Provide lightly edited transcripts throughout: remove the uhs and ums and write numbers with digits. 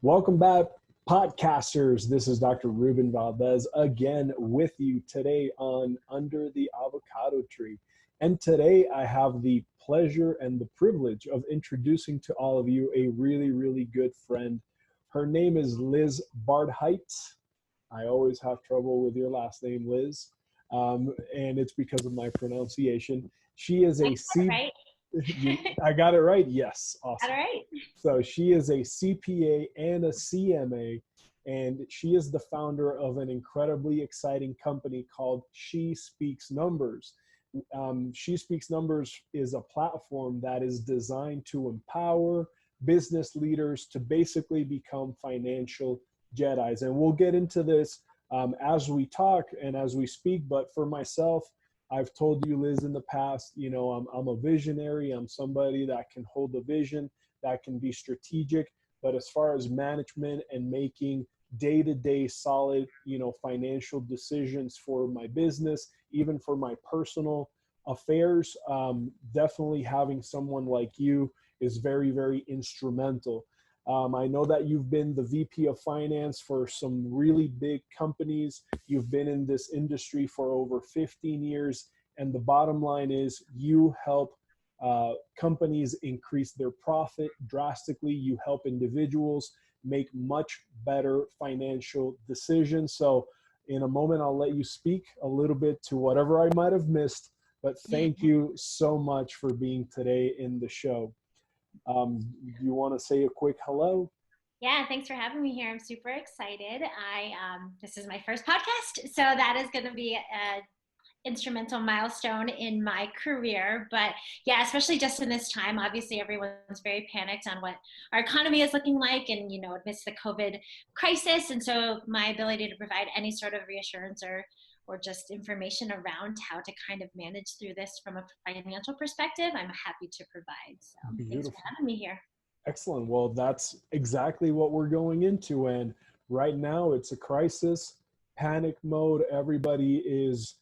Welcome back, podcasters. This is Dr. Ruben Valdez again with you today on Under the Avocado Tree. And today I have the pleasure and the privilege of introducing to all of you a really, really good friend. Her name is Liz Barhydt. I always have trouble with your last name, Liz, and it's because of my pronunciation. She is a Right? I got it right? Yes. Awesome. All right. So she is a CPA and a CMA, and she is the founder of an incredibly exciting company called She Speaks Numbers. She Speaks Numbers is a platform that is designed to empower business leaders to basically become financial Jedis. And we'll get into this as we talk and as we speak. But for myself, I've told you, Liz, in the past, you know, I'm a visionary. I'm somebody that can hold a vision, that can be strategic. But as far as management and making day-to-day solid, you know, financial decisions for my business, even for my personal affairs, definitely having someone like you is very, very instrumental. I know that you've been the VP of Finance for some really big companies. You've been in this industry for over 15 years. And the bottom line is you help companies increase their profit drastically. You help individuals make much better financial decisions. So in a moment, I'll let you speak a little bit to whatever I might have missed. But thank you so much for being today in the show. You want to say a quick hello? Yeah, thanks for having me here. I'm super excited. This is my first podcast, so that is going to be a instrumental milestone in my career. But yeah, especially just in this time, obviously everyone's very panicked on what our economy is looking like, and you know, amidst the COVID crisis. And so my ability to provide any sort of reassurance or just information around how to kind of manage through this from a financial perspective, I'm happy to provide. So Beautiful. Thanks for having me here. Excellent. Well, that's exactly what we're going into. And right now it's a crisis, panic mode. Everybody is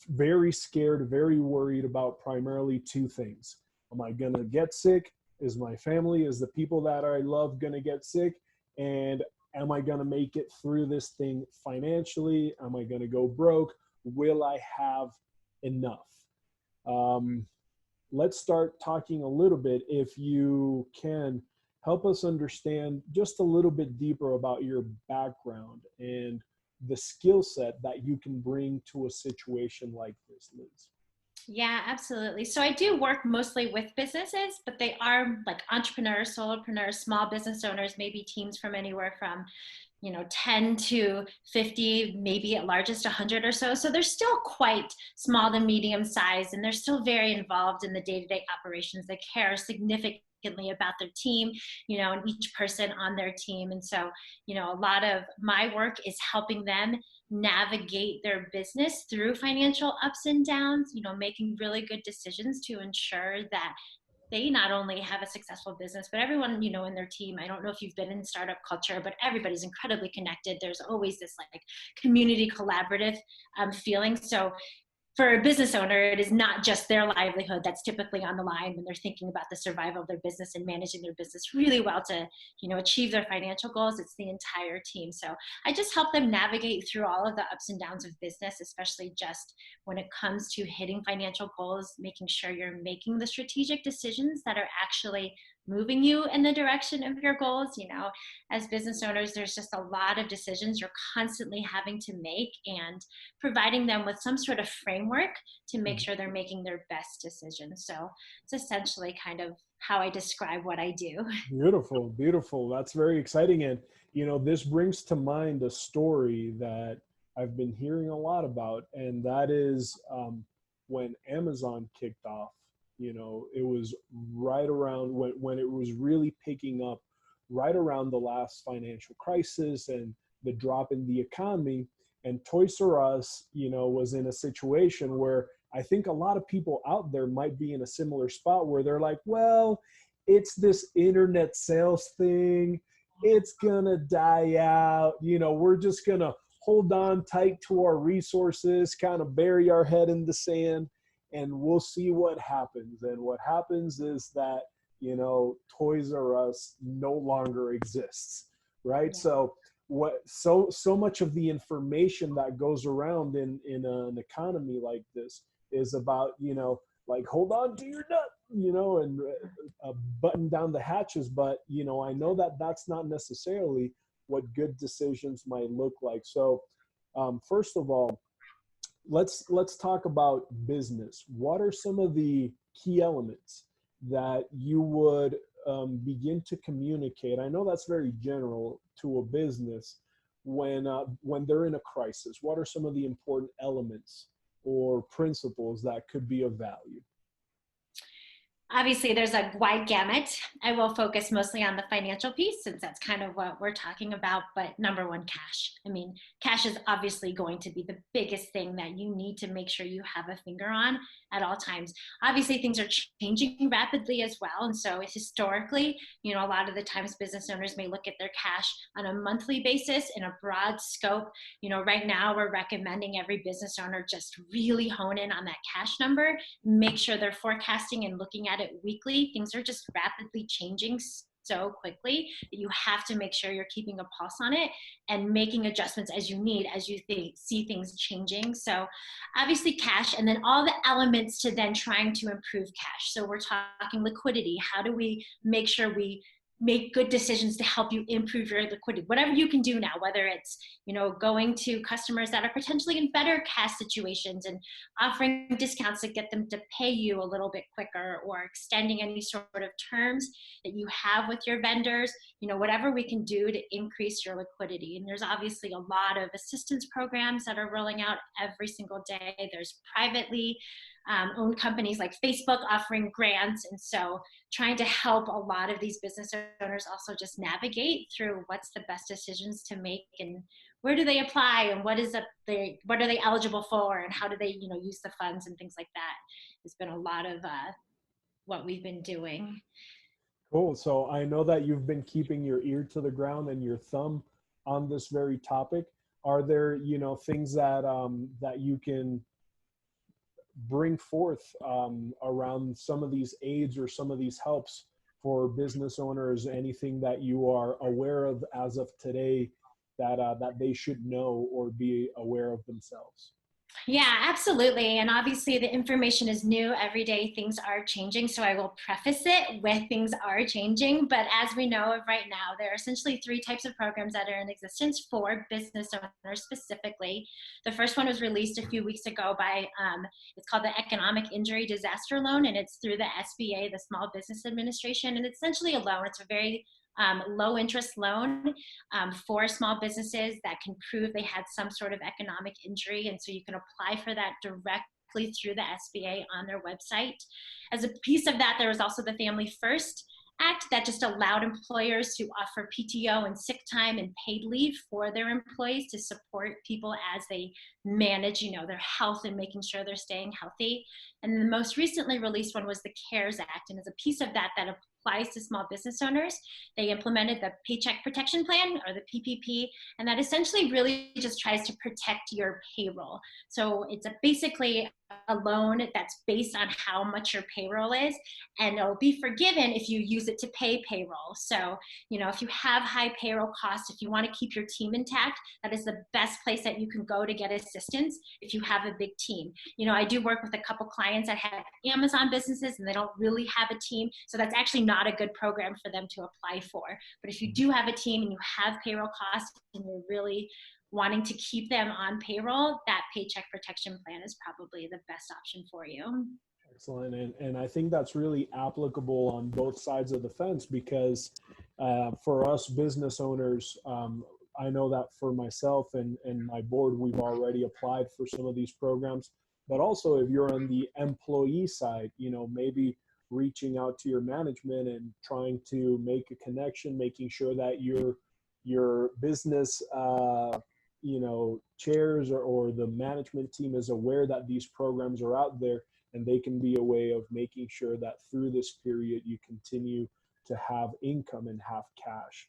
very scared, very worried about primarily two things. Am I going to get sick? Is my family, is the people that I love going to get sick? And am I going to make it through this thing financially? Am I going to go broke? Will I have enough? Let's start talking a little bit, if you can, help us understand just a little bit deeper about your background and the skill set that you can bring to a situation like this, Liz. Yeah, absolutely. So I do work mostly with businesses, but they are like entrepreneurs, solopreneurs, small business owners, maybe teams from anywhere from 10 to 50, maybe at largest 100 or so. So they're still quite small to medium size, and they're still very involved in the day-to-day operations. They care significantly about their team, and each person on their team. And so, a lot of my work is helping them navigate their business through financial ups and downs, making really good decisions to ensure that they not only have a successful business, but everyone, in their team. I don't know if you've been in startup culture, but everybody's incredibly connected. There's always this like community collaborative feeling. So for a business owner, it is not just their livelihood that's typically on the line when they're thinking about the survival of their business and managing their business really well to, achieve their financial goals. It's the entire team. So I just help them navigate through all of the ups and downs of business, especially just when it comes to hitting financial goals, making sure you're making the strategic decisions that are actually moving you in the direction of your goals. As business owners, there's just a lot of decisions you're constantly having to make, and providing them with some sort of framework to make sure they're making their best decisions. So it's essentially kind of how I describe what I do. Beautiful, beautiful. That's very exciting. And, this brings to mind a story that I've been hearing a lot about, and that is when Amazon kicked off. It was right around when it was really picking up, right around the last financial crisis and the drop in the economy. And Toys R Us, was in a situation where I think a lot of people out there might be in a similar spot where they're like, well, it's this internet sales thing. It's gonna die out. We're just gonna hold on tight to our resources, kind of bury our head in the sand, and we'll see what happens. And what happens is that, Toys R Us no longer exists, right? Yeah. So so much of the information that goes around in an economy like this is about, like, hold on to your nut, and button down the hatches. But I know that that's not necessarily what good decisions might look like. So first of all, let's talk about business. What are some of the key elements that you would begin to communicate? I know that's very general to a business when they're in a crisis. What are some of the important elements or principles that could be of value? Obviously, there's a wide gamut. I will focus mostly on the financial piece since that's kind of what we're talking about. But number one, cash. I mean, cash is obviously going to be the biggest thing that you need to make sure you have a finger on at all times. Obviously, things are changing rapidly as well. And so historically, a lot of the times business owners may look at their cash on a monthly basis in a broad scope. Right now we're recommending every business owner just really hone in on that cash number, make sure they're forecasting and looking at it weekly. Things are just rapidly changing so quickly that you have to make sure you're keeping a pulse on it and making adjustments as you need, as you see things changing. So obviously cash, and then all the elements to then trying to improve cash. So we're talking liquidity. How do we make sure we make good decisions to help you improve your liquidity? Whatever you can do now, whether it's going to customers that are potentially in better cash situations and offering discounts to get them to pay you a little bit quicker, or extending any sort of terms that you have with your vendors, whatever we can do to increase your liquidity. And there's obviously a lot of assistance programs that are rolling out every single day. There's privately owned companies like Facebook offering grants. And so trying to help a lot of these business owners also just navigate through what's the best decisions to make, and where do they apply, and what are they eligible for, and how do they use the funds and things like that has been a lot of what we've been doing. Cool. So I know that you've been keeping your ear to the ground and your thumb on this very topic. Are there, things that you can bring forth around some of these aids or some of these helps for business owners? Anything that you are aware of as of today that they should know or be aware of themselves? Yeah, absolutely. And obviously, the information is new every day. Things are changing. So I will preface it with things are changing. But as we know of right now, there are essentially three types of programs that are in existence for business owners specifically. The first one was released a few weeks ago by, it's called the Economic Injury Disaster Loan, and it's through the SBA, the Small Business Administration. And it's essentially a loan. It's a very low interest loan for small businesses that can prove they had some sort of economic injury. And so you can apply for that directly through the SBA on their website. As a piece of that, there was also the Family First Act that just allowed employers to offer PTO and sick time and paid leave for their employees to support people as they manage, their health and making sure they're staying healthy. And the most recently released one was the CARES Act. And as a piece of that applies to small business owners, they implemented the Paycheck Protection Plan, or the PPP, and that essentially really just tries to protect your payroll. So it's basically a loan that's based on how much your payroll is, and it'll be forgiven if you use it to pay payroll. So, if you have high payroll costs, if you want to keep your team intact, that is the best place that you can go to get assistance if you have a big team. I do work with a couple clients that have Amazon businesses and they don't really have a team. So that's actually not a good program for them to apply for. But if you do have a team and you have payroll costs and you're really wanting to keep them on payroll, that Paycheck Protection Plan is probably the best option for you. Excellent. And I think that's really applicable on both sides of the fence, because for us business owners, I know that for myself and my board, we've already applied for some of these programs. But also, if you're on the employee side, maybe reaching out to your management and trying to make a connection, making sure that your business chairs or the management team is aware that these programs are out there, and they can be a way of making sure that through this period you continue to have income and have cash.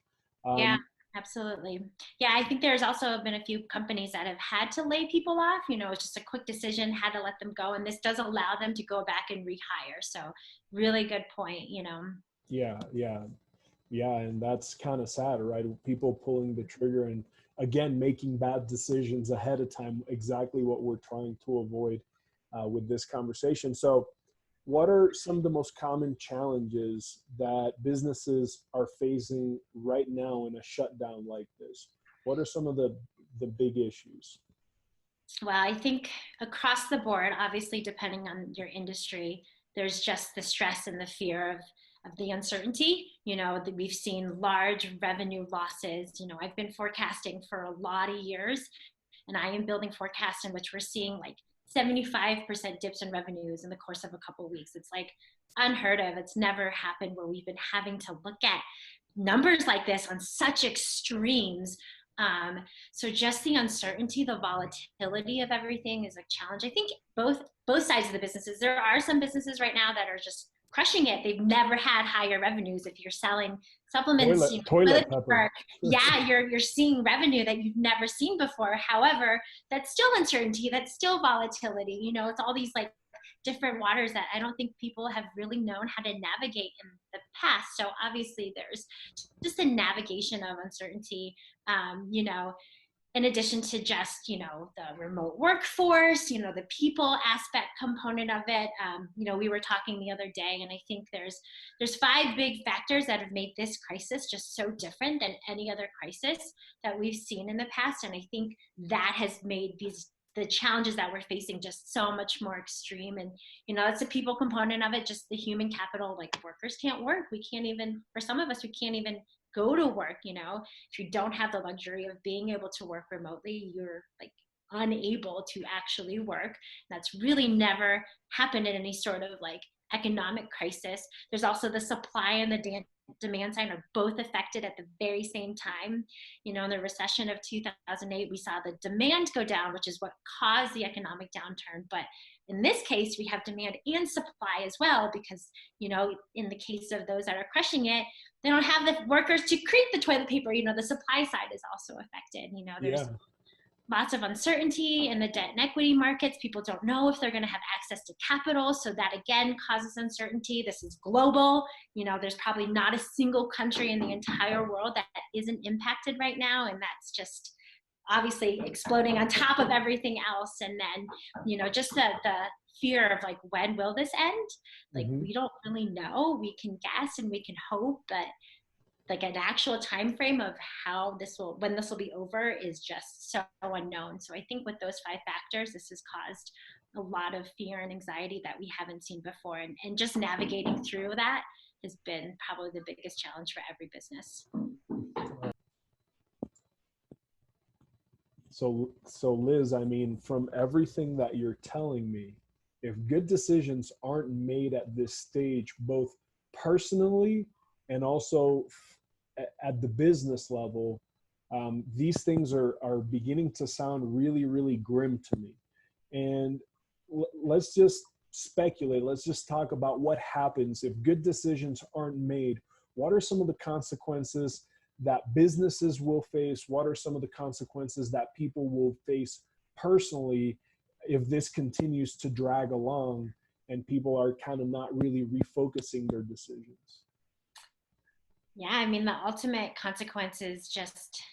Yeah, absolutely. Yeah, I think there's also been a few companies that have had to lay people off. It's just a quick decision, had to let them go. And this does allow them to go back and rehire. So really good point. Yeah, yeah. Yeah, and that's kind of sad, right? People pulling the trigger and again making bad decisions ahead of time, exactly what we're trying to avoid with this conversation. So, what are some of the most common challenges that businesses are facing right now in a shutdown like this? What are some of the big issues? Well, I think across the board, obviously, depending on your industry, there's just the stress and the fear of the uncertainty. We've seen large revenue losses. I've been forecasting for a lot of years, and I am building forecasts in which we're seeing like 75% dips in revenues in the course of a couple of weeks. It's like unheard of. It's never happened where we've been having to look at numbers like this on such extremes. So just the uncertainty, the volatility of everything is a challenge. I think both sides of the businesses. There are some businesses right now that are just crushing it. They've never had higher revenues. If you're selling supplements, Toilet toilet pepper. paper, yeah, you're seeing revenue that you've never seen before. However, that's still uncertainty. That's still volatility. It's all these like different waters that I don't think people have really known how to navigate in the past. So obviously, there's just a navigation of uncertainty. In addition to just the remote workforce, the people aspect component of it. We were talking the other day, and I think there's five big factors that have made this crisis just so different than any other crisis that we've seen in the past. And I think that has made the challenges that we're facing just so much more extreme. And it's a people component of it, just the human capital. Like, workers can't work. We can't even, for some of us, we can't even go to work. If you don't have the luxury of being able to work remotely, you're like unable to actually work. That's really never happened in any sort of like economic crisis. There's also the supply and the demand side are both affected at the very same time. In the recession of 2008, we saw the demand go down, which is what caused the economic downturn. But in this case, we have demand and supply as well, because, in the case of those that are crushing it, they don't have the workers to create the toilet paper. The supply side is also affected. There's Yeah. lots of uncertainty in the debt and equity markets. People don't know if they're going to have access to capital. So that again causes uncertainty. This is global. There's probably not a single country in the entire world that isn't impacted right now. And that's just obviously exploding on top of everything else. And then, just the fear of like, when will this end? Like, Hmm. we don't really know. We can guess and we can hope, but like an actual time frame of when this will be over is just so unknown. So I think with those five factors, this has caused a lot of fear and anxiety that we haven't seen before. And just navigating through that has been probably the biggest challenge for every business. So Liz, I mean, from everything that you're telling me, if good decisions aren't made at this stage, both personally and also at the business level, these things are beginning to sound really, really grim to me. And let's just speculate. Let's just talk about what happens if good decisions aren't made. What are some of the consequences that businesses will face? What are some of the consequences that people will face personally if this continues to drag along and people are kind of not really refocusing their decisions? Yeah, I mean, the ultimate consequence is just,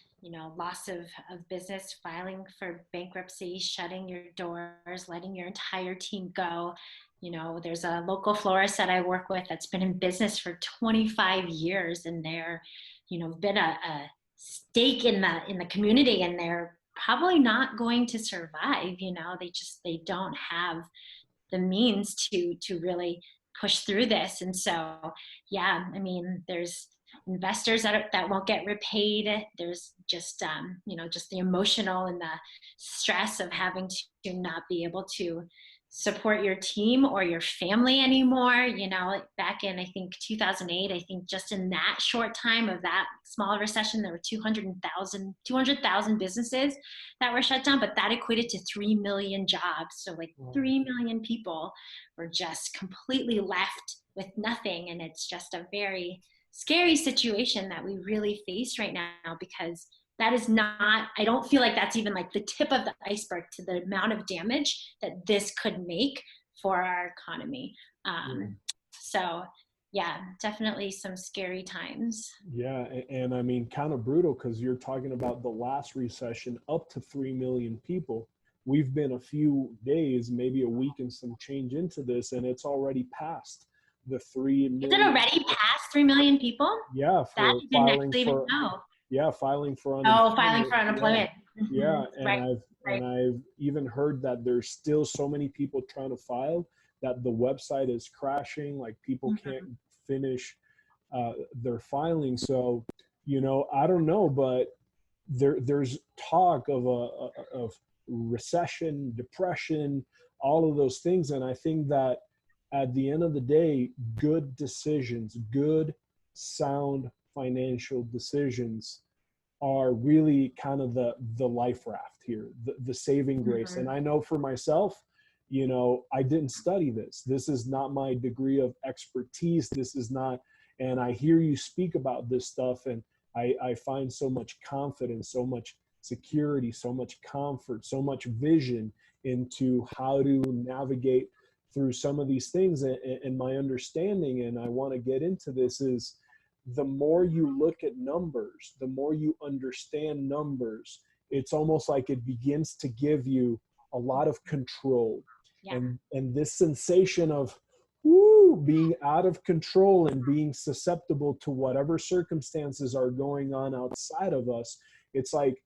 loss of business, filing for bankruptcy, shutting your doors, letting your entire team go. There's a local florist that I work with that's been in business for 25 years, and they're, been a stake in the community, and they're probably not going to survive. They don't have the means to really push through this. And so, yeah, I mean, there's investors that won't get repaid. There's just just the emotional and the stress of having to not be able to support your team or your family anymore. Back in, I think, 2008, I think just in that short time of that small recession, there were 200,000 businesses that were shut down, but that equated to 3 million jobs. So like 3 million people were just completely left with nothing. And it's just a very scary situation that we really face right now, because that is not, I don't feel like that's even like the tip of the iceberg to the amount of damage that this could make for our economy. So Yeah, definitely some scary times. Yeah, and I mean, kind of brutal because you're talking about the last recession, up to 3 million people. We've been a few days, maybe a week and some change into this, and it's already past the 3 Is it million. already past 3 million people? Yeah, That for I didn't filing actually even for, know. yeah, filing for Oh, filing unemployment. for Yeah, unemployment. yeah, Right, right. and I've even heard that there's still so many people trying to file that the website is crashing, like people can't Mhm. finish their filing. So, I don't know, but there's talk of of recession, depression, all of those things, and I think that at the end of the day, good decisions, good sound financial decisions are really kind of the life raft here, the saving grace. And Mhm. I know for myself, I didn't study this. This is not my degree of expertise. This is not, and I hear you speak about this stuff, and I find so much confidence, so much security, so much comfort, so much vision into how to navigate through some of these things. And my understanding, and I want to get into this, is the more you look at numbers, the more you understand numbers, it's almost like it begins to give you a lot of control. Yeah. And this sensation of being out of control and being susceptible to whatever circumstances are going on outside of us, it's like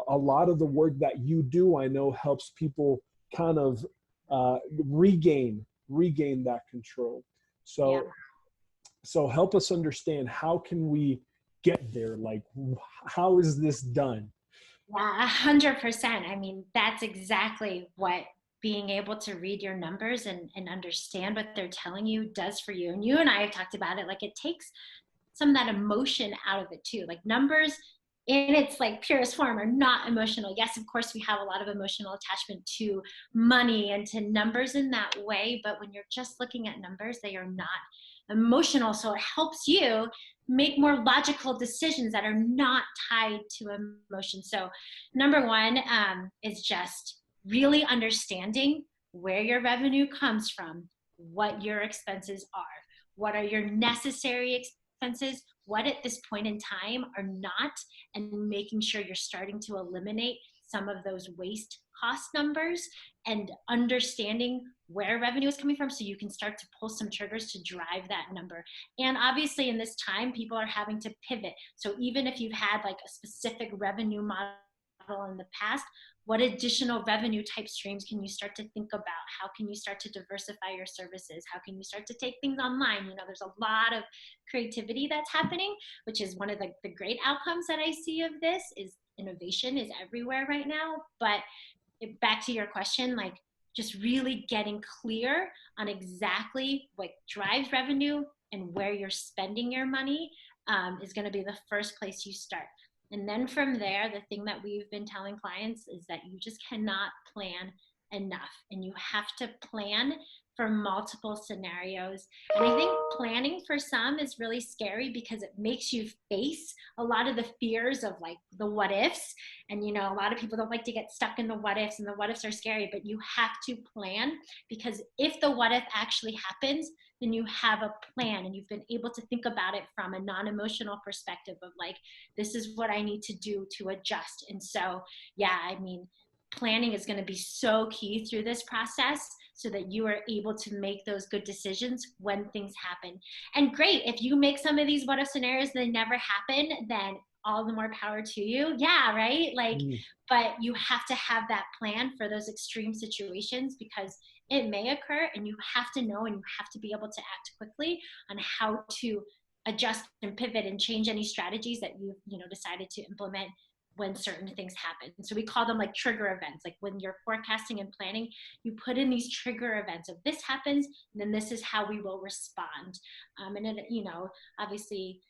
a lot of the work that you do, I know, helps people kind of regain that control. Yeah. So help us understand, how can we get there? Like, how is this done? Yeah, 100%. I mean, that's exactly what being able to read your numbers and understand what they're telling you does for you. And you and I have talked about it. Like, it takes some of that emotion out of it too. Like, numbers in its like purest form are not emotional. Yes, of course, we have a lot of emotional attachment to money and to numbers in that way. But when you're just looking at numbers, they are not emotional. So it helps you make more logical decisions that are not tied to emotion. So, number one is just really understanding where your revenue comes from, what your expenses are, what are your necessary expenses, what at this point in time are not, and making sure you're starting to eliminate some of those waste cost numbers and understanding where revenue is coming from so you can start to pull some triggers to drive that number. And obviously, in this time, people are having to pivot. So even if you've had like a specific revenue model in the past, what additional revenue type streams can you start to think about? How can you start to diversify your services? How can you start to take things online? There's a lot of creativity that's happening, which is one of the great outcomes that I see of this. Is innovation is everywhere right now. But back to your question, like, just really getting clear on exactly what drives revenue and where you're spending your money is going to be the first place you start. And then from there, the thing that we've been telling clients is that you just cannot plan enough, and you have to plan for multiple scenarios. And I think planning for some is really scary because it makes you face a lot of the fears of like the what ifs. And a lot of people don't like to get stuck in the what ifs, and the what ifs are scary, but you have to plan, because if the what if actually happens, then you have a plan and you've been able to think about it from a non-emotional perspective of like, this is what I need to do to adjust. And so, yeah, I mean, planning is going to be so key through this process so that you are able to make those good decisions when things happen. And great, if you make some of these what if scenarios that never happen, then all the more power to you. Yeah, right? Like, Mm. but you have to have that plan for those extreme situations, because it may occur and you have to know, and you have to be able to act quickly on how to adjust and pivot and change any strategies that you've decided to implement when certain things happen. So we call them like trigger events. Like, when you're forecasting and planning, you put in these trigger events of this happens, and then this is how we will respond. And it, obviously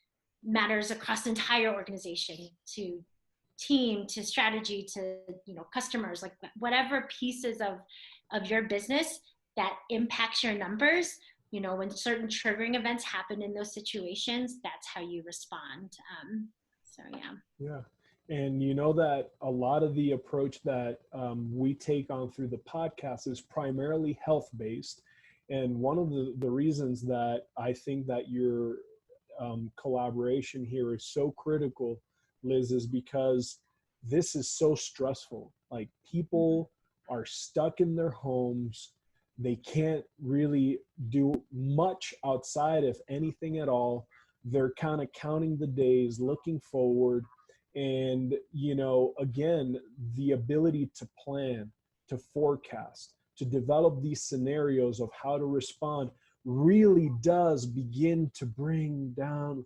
matters across the entire organization, to team, to strategy, to customers, like whatever pieces of your business that impacts your numbers. When certain triggering events happen in those situations, that's how you respond. So yeah. Yeah. And you know that a lot of the approach that we take on through the podcast is primarily health based. And one of the reasons that I think that your collaboration here is so critical, Liz, is because this is so stressful. Like, people are stuck in their homes. They can't really do much outside, if anything at all. They're kind of counting the days, looking forward. And, again, the ability to plan, to forecast, to develop these scenarios of how to respond really does begin to bring down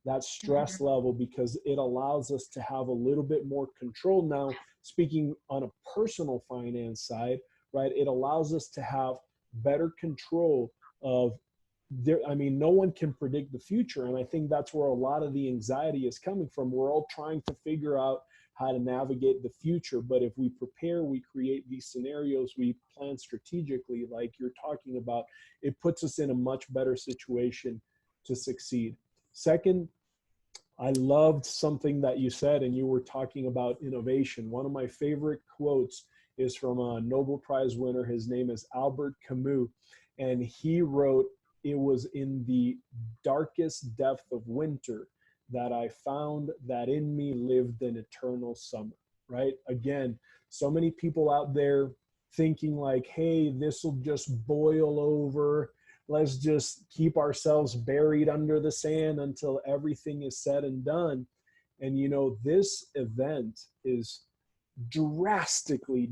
that stress level, because it allows us to have a little bit more control. Now, speaking on a personal finance side, right, it allows us to have better control of no one can predict the future. And I think that's where a lot of the anxiety is coming from. We're all trying to figure out how to navigate the future. But if we prepare, we create these scenarios, we plan strategically, like you're talking about, it puts us in a much better situation to succeed. Second, I loved something that you said, and you were talking about innovation. One of my favorite quotes is from a Nobel Prize winner. His name is Albert Camus, and he wrote, "It was in the darkest depth of winter that I found that in me lived an eternal summer," right? Again, so many people out there thinking like, hey, this will just boil over. Let's just keep ourselves buried under the sand until everything is said and done. And, this event is drastically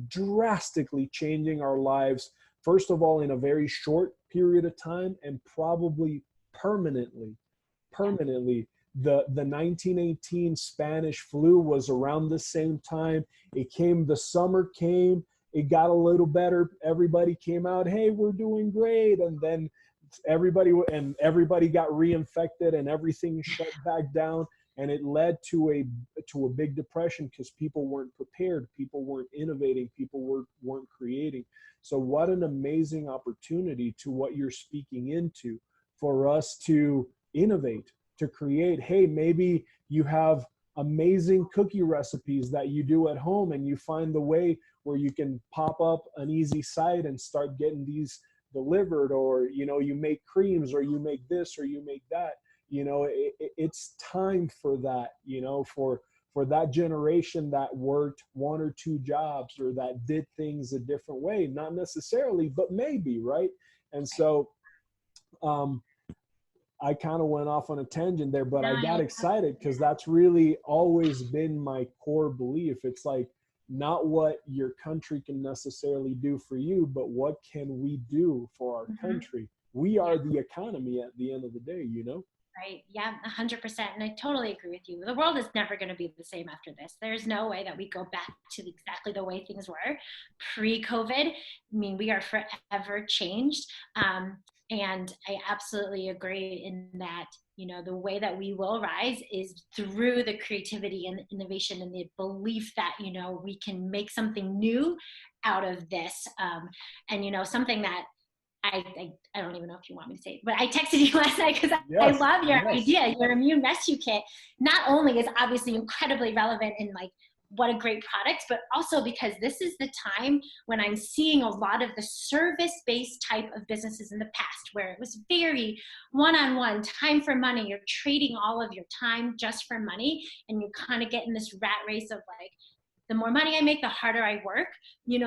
changing our lives, first of all, in a very short period of time, and probably permanently. The 1918 Spanish flu was around the same time. The summer came, it got a little better. Everybody came out, hey, we're doing great. And then everybody got reinfected, and everything shut back down. And it led to a big depression, because people weren't prepared, people weren't innovating, people weren't creating. So what an amazing opportunity, to what you're speaking into, for us to innovate, to create. Hey, maybe you have amazing cookie recipes that you do at home, and you find the way where you can pop up an easy site and start getting these delivered, or you make creams, or you make this, or you make that. It's time for that, for that generation that worked one or two jobs, or that did things a different way, not necessarily, but maybe, right? And so I kind of went off on a tangent there, but I got excited, because that's really always been my core belief. It's like, not what your country can necessarily do for you, but what can we do for our country? We are the economy at the end of the day, Right. Yeah, 100%. And I totally agree with you. The world is never going to be the same after this. There's no way that we go back to exactly the way things were pre-COVID. I mean, we are forever changed. And I absolutely agree in that, the way that we will rise is through the creativity and the innovation, and the belief that, we can make something new out of this. And, something that I don't even know if you want me to say it, but I texted you last night, because I love your idea. Your immune rescue kit not only is obviously incredibly relevant in like what a great product, but also because this is the time when I'm seeing a lot of the service-based type of businesses in the past, where it was very one-on-one, time for money. You're trading all of your time just for money, and you kind of get in this rat race of like, the more money I make, the harder I work.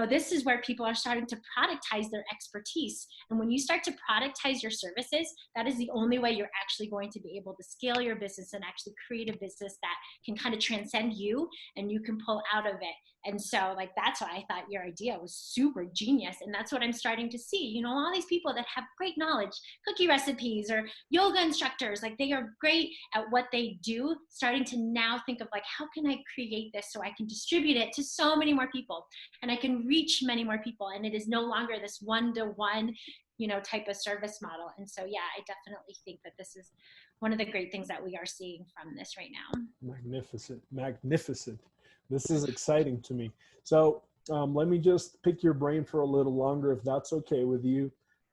This is where people are starting to productize their expertise. And when you start to productize your services, that is the only way you're actually going to be able to scale your business and actually create a business that can kind of transcend you, and you can pull out of it. And so like, that's why I thought your idea was super genius. And that's what I'm starting to see, all these people that have great knowledge, cookie recipes or yoga instructors, like they are great at what they do, starting to now think of like, how can I create this so I can distribute it to so many more people, and I can reach many more people. And it is no longer this one-to-one, type of service model. And so, yeah, I definitely think that this is one of the great things that we are seeing from this right now. Magnificent. This is exciting to me. So let me just pick your brain for a little longer, if that's okay with you.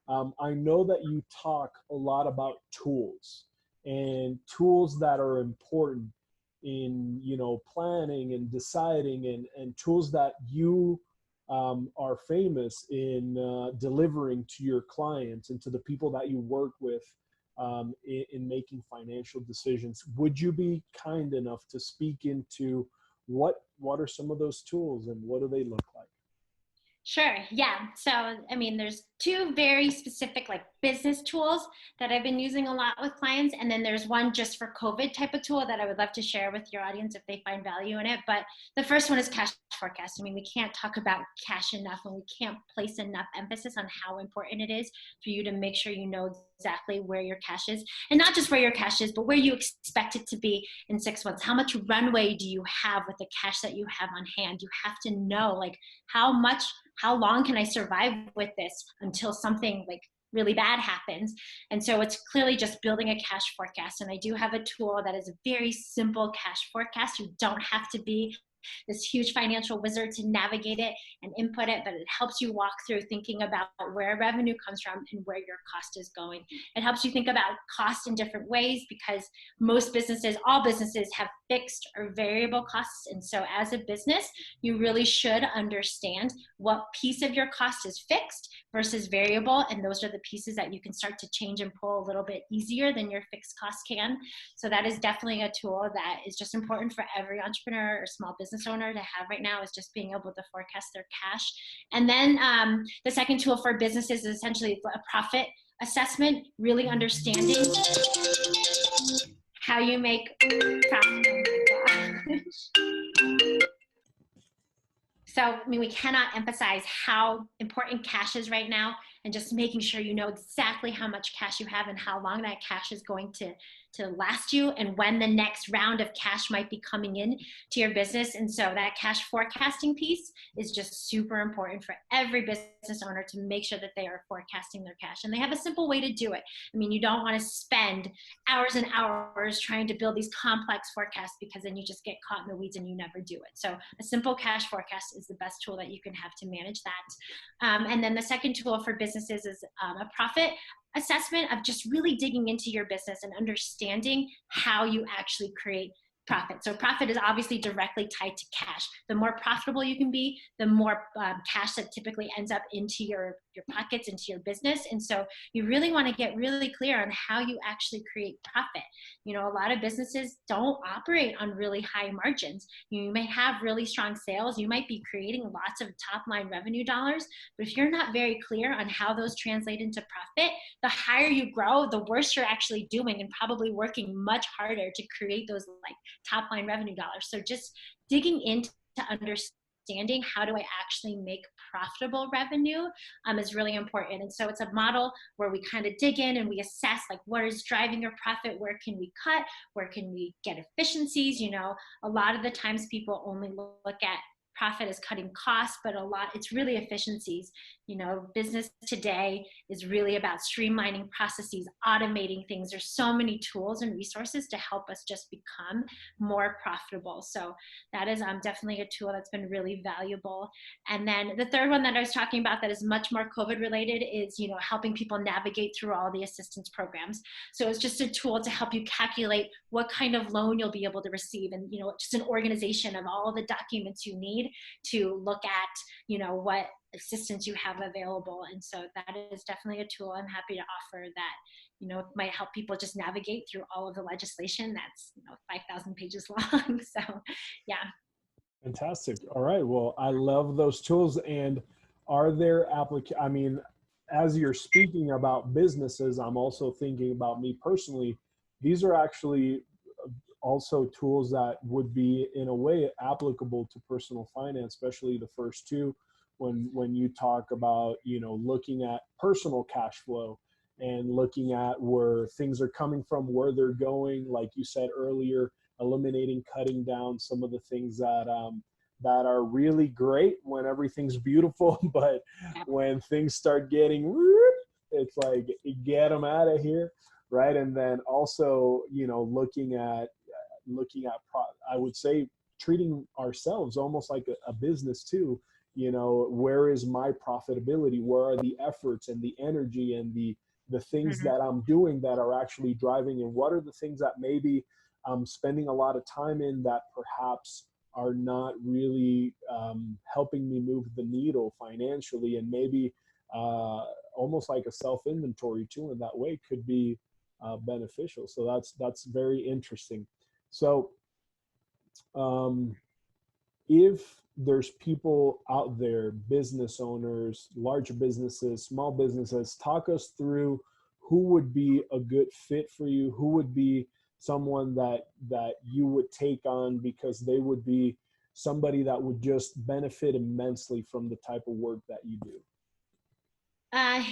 I know that you talk a lot about tools, and tools that are important in, planning and deciding, and tools that you are famous in delivering to your clients and to the people that you work with in making financial decisions. Would you be kind enough to speak into what are some of those tools and what do they look like? Sure. Yeah. So, I mean, there's two very specific like business tools that I've been using a lot with clients. And then there's one just for COVID type of tool that I would love to share with your audience if they find value in it. But the first one is cash forecast. I mean, we can't talk about cash enough, and we can't place enough emphasis on how important it is for you to make sure you know exactly where your cash is, and not just where your cash is, but where you expect it to be in 6 months. How much runway do you have with the cash that you have on hand? You have to know like how long can I survive with this until something like really bad happens? And so it's clearly just building a cash forecast. And I do have a tool that is a very simple cash forecast. You don't have to be this huge financial wizard to navigate it and input it, but it helps you walk through thinking about where revenue comes from and where your cost is going. It helps you think about cost in different ways because most businesses, all businesses have fixed or variable costs. And so as a business, you really should understand what piece of your cost is fixed versus variable. And those are the pieces that you can start to change and pull a little bit easier than your fixed costs can. So that is definitely a tool that is just important for every entrepreneur or small business owner to have right now, is just being able to forecast their cash. And then the second tool for businesses is essentially a profit assessment, really understanding how you make profit. Oh my gosh. So, I mean, we cannot emphasize how important cash is right now, and just making sure you know exactly how much cash you have and how long that cash is going to last you, and when the next round of cash might be coming in to your business. And so that cash forecasting piece is just super important for every business owner to make sure that they are forecasting their cash. And they have a simple way to do it. I mean, you don't want to spend hours and hours trying to build these complex forecasts, because then you just get caught in the weeds and you never do it. So a simple cash forecast is the best tool that you can have to manage that. And then the second tool for businesses is a profit assessment, of just really digging into your business and understanding how you actually create profit. So profit is obviously directly tied to cash. The more profitable you can be, the more cash that typically ends up into your pockets, into your business. And so you really want to get really clear on how you actually create profit. You know, a lot of businesses don't operate on really high margins. You may have really strong sales. You might be creating lots of top line revenue dollars, but if you're not very clear on how those translate into profit, the higher you grow, the worse you're actually doing, and probably working much harder to create those like top line revenue dollars. So just digging into understanding how do I actually make profitable revenue is really important. And so it's a model where we kind of dig in and we assess like what is driving your profit, where can we cut, where can we get efficiencies. You know, a lot of the times people only look at profit as cutting costs, but it's really efficiencies. You know, business today is really about streamlining processes, automating things. There's so many tools and resources to help us just become more profitable. So that is definitely a tool that's been really valuable. And then the third one that I was talking about that is much more COVID related is, you know, helping people navigate through all the assistance programs. So it's just a tool to help you calculate what kind of loan you'll be able to receive, and, you know, just an organization of all the documents you need to look at, you know, what assistance you have available. And so that is definitely a tool I'm happy to offer that, you know, might help people just navigate through all of the legislation that's, you know, 5,000 pages long. So yeah. Fantastic. All right. Well, I love those tools. And are there I mean, as you're speaking about businesses, I'm also thinking about me personally. These are actually also tools that would be in a way applicable to personal finance, especially the first two, when you talk about, you know, looking at personal cash flow and looking at where things are coming from, where they're going, like you said earlier, eliminating, cutting down some of the things that that are really great when everything's beautiful, but when things start getting, it's like, get them out of here, right? And then also, you know, looking at I would say treating ourselves almost like a business too. You know, where is my profitability? Where are the efforts and the energy and the things that I'm doing that are actually driving? And what are the things that maybe I'm spending a lot of time in that perhaps are not really helping me move the needle financially, and maybe almost like a self-inventory too in that way could be beneficial. So that's very interesting. So if there's people out there, business owners, large businesses, small businesses, talk us through who would be a good fit for you, who would be someone that you would take on because they would be somebody that would just benefit immensely from the type of work that you do.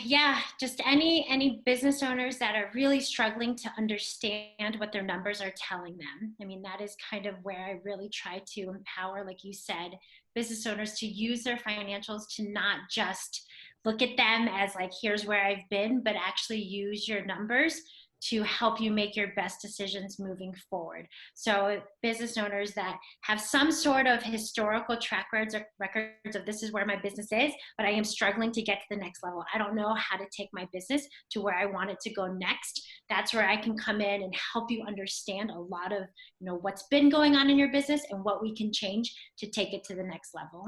Yeah, just any business owners that are really struggling to understand what their numbers are telling them. I mean, that is kind of where I really try to empower, like you said, business owners to use their financials to not just look at them as like, here's where I've been, but actually use your numbers to help you make your best decisions moving forward. So business owners that have some sort of historical track records of this is where my business is, but I am struggling to get to the next level. I don't know how to take my business to where I want it to go next. That's where I can come in and help you understand a lot of, what's been going on in your business and what we can change to take it to the next level.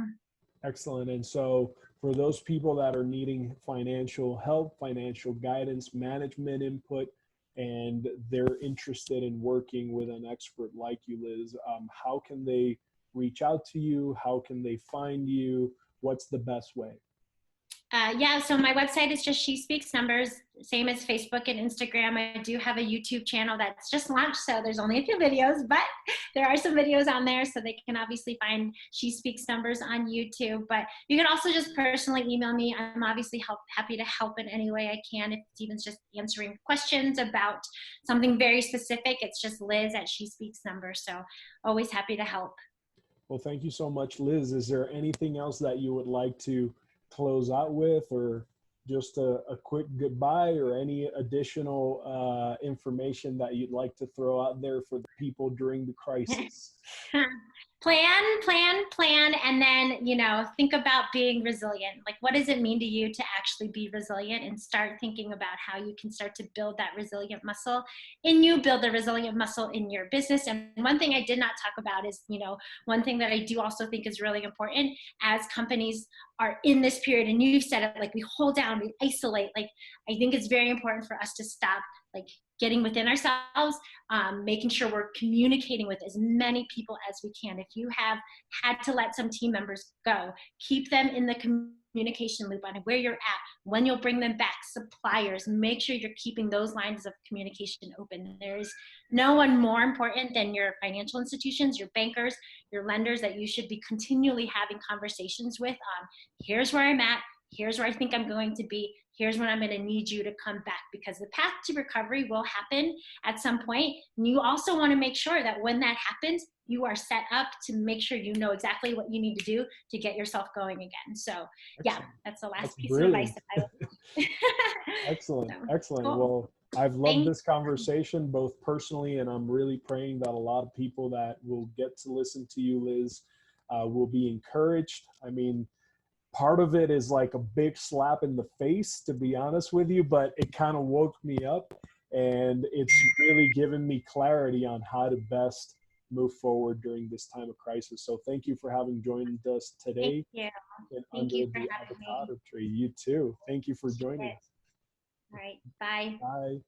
Excellent. And so for those people that are needing financial help, financial guidance, management input, and they're interested in working with an expert like you, Liz, how can they reach out to you? How can they find you? What's the best way? Yeah, so my website is just She Speaks Numbers, same as Facebook and Instagram. I do have a YouTube channel that's just launched, so there's only a few videos, but there are some videos on there, so they can obviously find She Speaks Numbers on YouTube. But you can also just personally email me. I'm obviously happy to help in any way I can. If it's even just answering questions about something very specific, it's just Liz at She Speaks Numbers. So always happy to help. Well, thank you so much, Liz. Is there anything else that you would like to close out with, or just a quick goodbye, or any additional information that you'd like to throw out there for the people during the crisis? Plan, and then, think about being resilient. Like, what does it mean to you to actually be resilient, and start thinking about how you can start to build that resilient muscle in you, build the resilient muscle in your business. And one thing I did not talk about is, one thing that I do also think is really important as companies are in this period, and you've said it, like, we hold down, we isolate. Like, I think it's very important for us to stop, like, getting within ourselves, making sure we're communicating with as many people as we can. If you have had to let some team members go, keep them in the communication loop on where you're at, when you'll bring them back, suppliers, make sure you're keeping those lines of communication open. There is no one more important than your financial institutions, your bankers, your lenders, that you should be continually having conversations with on, here's where I'm at, here's where I think I'm going to be, here's when I'm going to need you to come back, because the path to recovery will happen at some point. And you also want to make sure that when that happens, you are set up to make sure you know exactly what you need to do to get yourself going again. So yeah, that's the last piece of advice that I would. Excellent. So, Excellent. cool. Well, I've loved this conversation, both personally, and I'm really praying that a lot of people that will get to listen to you, Liz, will be encouraged. I mean, part of it is like a big slap in the face, to be honest with you, but it kind of woke me up, and it's really given me clarity on how to best move forward during this time of crisis. So thank you for having joined us today. Thank you. And Thank under you for the having me. avocado tree. You too. Thank you for joining us. All right. Bye. Bye.